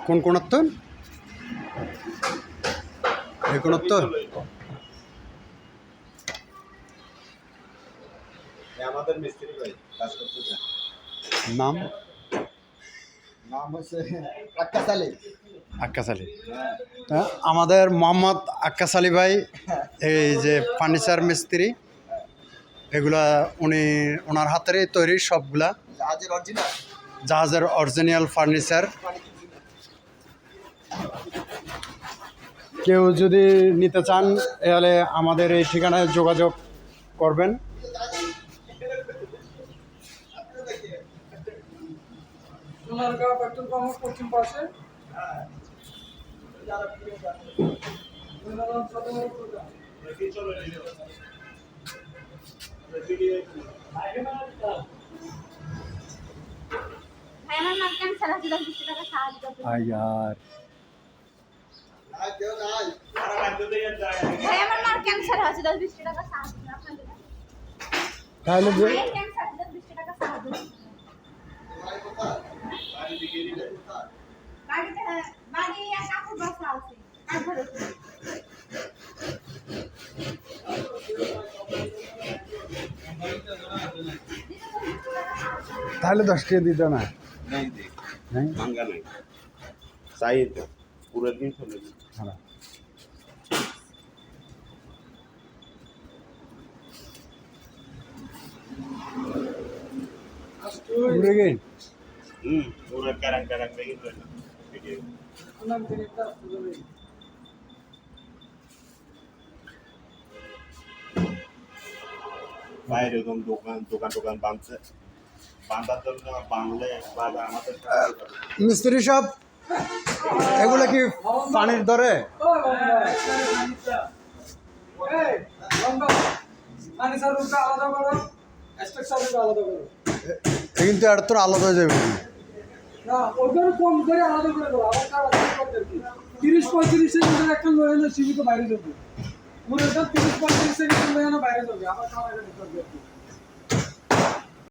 কোন কোণাত্তর এই কোণাত্তর আমাদের মিস্ত্রি ভাই কাজ করতেছে। নাম নাম হচ্ছে আক্কাস আলী। আক্কাস আলী। আমাদের মোহাম্মদ আক্কাস আলী ভাই এই যে ফার্নিচার মিস্ত্রি, এগুলা উনি ওনার হাতেরই তৈরি সবগুলা জাহাজের অরিজিনাল ফার্নিচার। কেউ যদি নিতে চান তাহলে আমাদের এই ঠিকানায় যোগাযোগ করবেন। সোনারগাঁও পেট্রোল পাম্প পশ্চিম পাশে। यार তাহলে 10 টাকা দিত না? नहीं महंगा नहीं चाहिए तो पूरा दिन चलेगी। हाँ पूरे गए पूरा करंट नहीं तो বাইরে একদম দোকান বাঁধছে, বাঁধার জন্য বাংলে বাজার আমাদের মিস্ত্রি সব এগুলো কি পানির ধরে? কিন্তু আর তোর আলাদা হয়ে যাবে না, ওদের কম করে আলাদা করে দেবো। আবার 30-35 সেকেন্ডের একটা লোক সীমিত বাইরে যাবে। পুরোটা 30-35 সেকেন্ডের বাইরে যাবে। আবার খাওয়া